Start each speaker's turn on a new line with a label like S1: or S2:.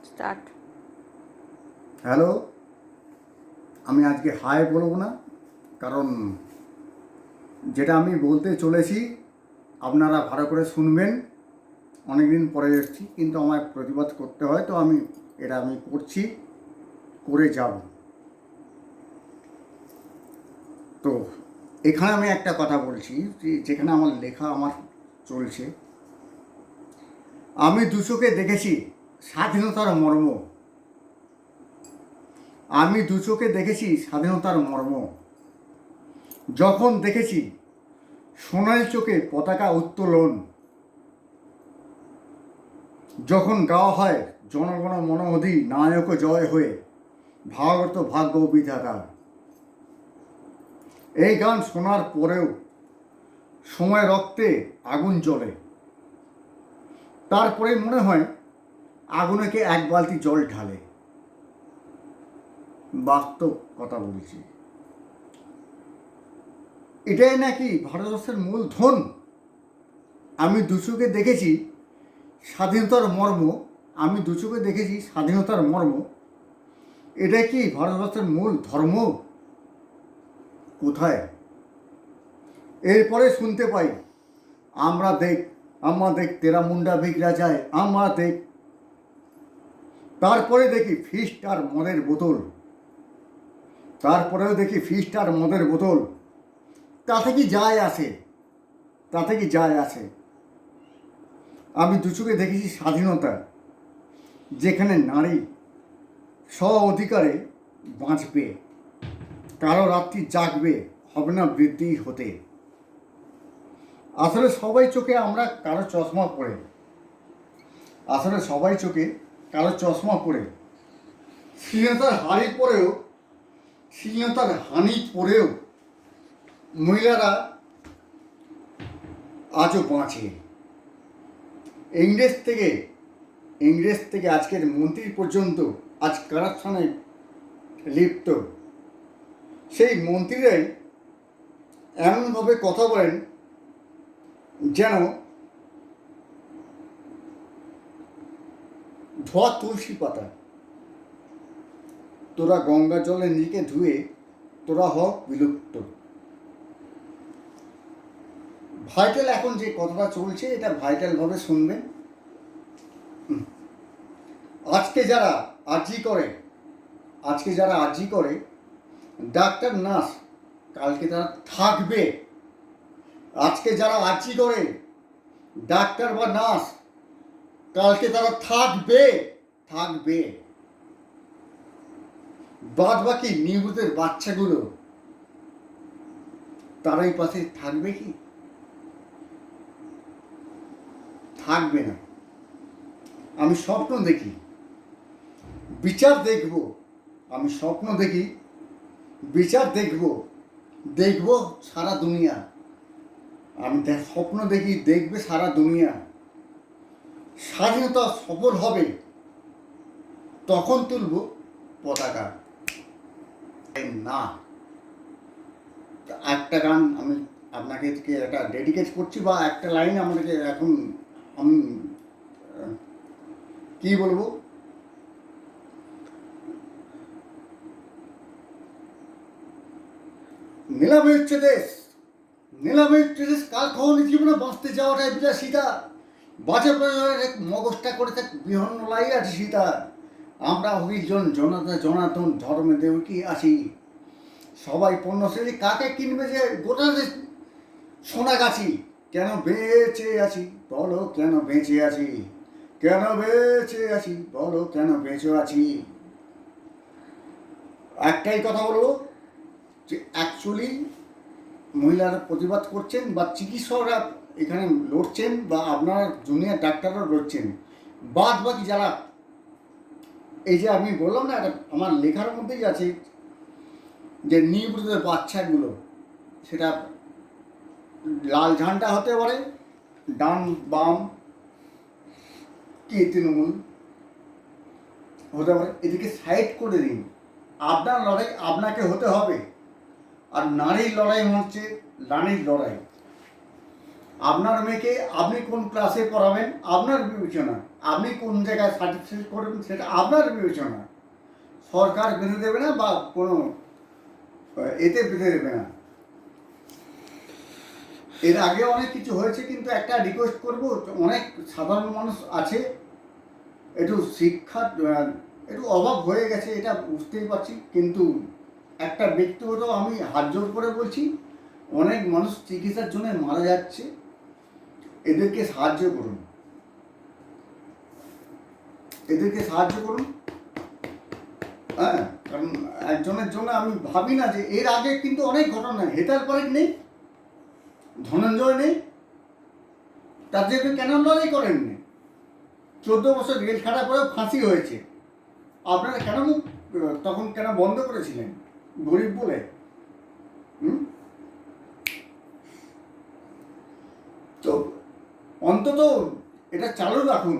S1: Start.
S2: Hello, আমি আজকে high বলবো না, কারণ যেটা আমি বলতে চলেছি আপনারা ভালো করে শুনবেন। অনেক দিন পরে এসেছি, কিন্তু আমায় প্রতিবাদ করতে হয়, তো আমি করছি, করে যাব। তো এখানে আমি একটা কথা বলছি, যেখানে আমার লেখা আমার চলছে। আমি দু চোখে দেখেছি স্বাধীনতার মর্ম। আমি দু চোখে দেখেছি স্বাধীনতার মর্ম। যখন দেখেছি সোনালি চোখে পতাকা উত্তোলন, যখন গাওয়া হয় জনগণ মন অধি নায়ক জয় হয়ে ভারত ভাগ্য বিধাতা। এই গান শোনার পরেও সময় রক্তে আগুন জ্বলে। তারপরে মনে হয় আগুনেকে এক বালতি জল ঢালে। বাস্তব কথা বলছি, এটাই নাকি ভারতবর্ষের মূল ধন? আমি দু চোখে দেখেছি স্বাধীনতার মর্ম। আমি দু চোখে দেখেছি স্বাধীনতার মর্ম। এটা কি ভারতবর্ষের মূল ধর্ম? কোথায়? এরপরে শুনতে পাই আমরা দেখ তেরা মুন্ডা বিগড়া যায়, আমরা দেখ। তারপরে দেখি ফিস্ট আর মদের বোতল। তারপরেও দেখি ফিস্ট আর মদের বোতল। তাতে কি যায় আসে? তাতে কি যায় আসে? আমি দু চোখে দেখেছি স্বাধীনতা, যেখানে নারী স্ব অধিকারে বাঁচবে, কারো রাত্রি জাগবে, হবে না বৃদ্ধি হতে। আসলে সবাই চোখে আমরা কারো চশমা পরে, আসলে সবাই চোখে কারো চশমা পরে স্বাধীনতার হাড়ি পরেও, স্বাধীনতার হানি পরেও মহিলারা আজও বাঁচে। ইংরেজ থেকে আজকের মন্ত্রী পর্যন্ত আজ কারাপশনে লিপ্ত। সেই মন্ত্রীরাই এমনভাবে কথা বলেন যেন ধোয়া তুলসী পাতা। তোরা গঙ্গা জলে নিজেকে ধুয়ে তোরা হ বিলুপ্ত। ভাইটাল এখন যে কথাটা চলছে, এটা ভাইটালভাবে শুনবেন। আজকে যারা আর্জি করে ডাক্তার নার্স, কালকে তারা থাকবে। আজকে যারা আর্জি করে ডাক্তার বা নার্স, কালকে তারা থাকবে। বাদ বাকি নিহতের বাচ্চাগুলো, তারাই পাশে থাকবে কি? থাকবে না। আমি স্বপ্ন দেখি বিচার দেখব, আমি স্বপ্ন দেখি বিচার দেখব সারা দুনিয়া। আমি স্বপ্ন দেখি দেখবে সারা দুনিয়া। স্বাধীনতা সফল হবে, তখন তুলব পতাকা। না, একটা গান আমি আপনাকে একটা ডেডিকেট করছি, বা একটা লাইন আমাদেরকে এখন আমি কি বলবো, নিলামে হচ্ছে দেশ, কাল কখনই জীবনে বাঁচতে যাওয়াটাই বিলাসিতা। বাজে প্রয়োজনের মগজটা করে থাক বিহন্ন লাই আছে সীতা। আমরা হরিজন জনাতন ধর্মে দেব কি আসি। সবাই পণ্য সেজে কাকে কিনবে যে গোটা সোনাগাছি। কেন বেঁচে আছি বলো, কেন বেঁচে আছি, বলো কেন বেঁচে আছি। একটাই কথা বলবো, যে অ্যাকচুয়ালি মহিলারা প্রতিবাদ করছেন বা চিকিৎসকরা এখানে লড়ছেন, বা আপনার জুনিয়র ডাক্তাররা লড়ছেন। বাদ বাকি যারা, এই যে আমি বললাম না, আমার লেখার মধ্যেই আছে যে নিবৃত বাচ্চাগুলো, সেটা লাল ঝান্ডা হতে পারে, ডান বাম কি তৃণমূল হতে পারে, এদিকে সাইড করে দিন। আপনার লড়াই আপনাকে হতে হবে। আর নারীর লড়াই হচ্ছে রানীর লড়াই। আপনার মেয়েকে আপনি কোন ক্লাসে পড়াবেন আপনার বিবেচনা, আপনি কোন জায়গায় সার্টিফিকেট করবেন সেটা আপনার বিবেচনা, সরকার বেঁধে দেবে না বা কোনো এতে বেঁধে দেবে না। এর আগে অনেক কিছু হয়েছে, কিন্তু একটা রিকোয়েস্ট করব, অনেক সাধারণ মানুষ আছে একটু শিক্ষার একটু অভাব হয়ে গেছে, এটা বুঝতেই পারছি, কিন্তু একটা ব্যক্তিগত আমি হাত জোর করে বলছি, অনেক মানুষ চিকিৎসার জন্য মারা যাচ্ছে, এদেরকে সাহায্য করুন, এদেরকে সাহায্য করুন। হ্যাঁ, কারণ একজনের জন্য আমি ভাবি না যে এর আগে কিন্তু অনেক ঘটনা, হেতার পারেক নেই, ধনঞ্জয় নেই, তার জন্য কেন লড়াই করেননি? 14 বছর রেল খারাপ করেও ফাঁসি হয়েছে, আপনারা কেন তখন কেন বন্ধ করেছিলেন? গরিব বলে? তো অন্তত এটা চালু রাখুন।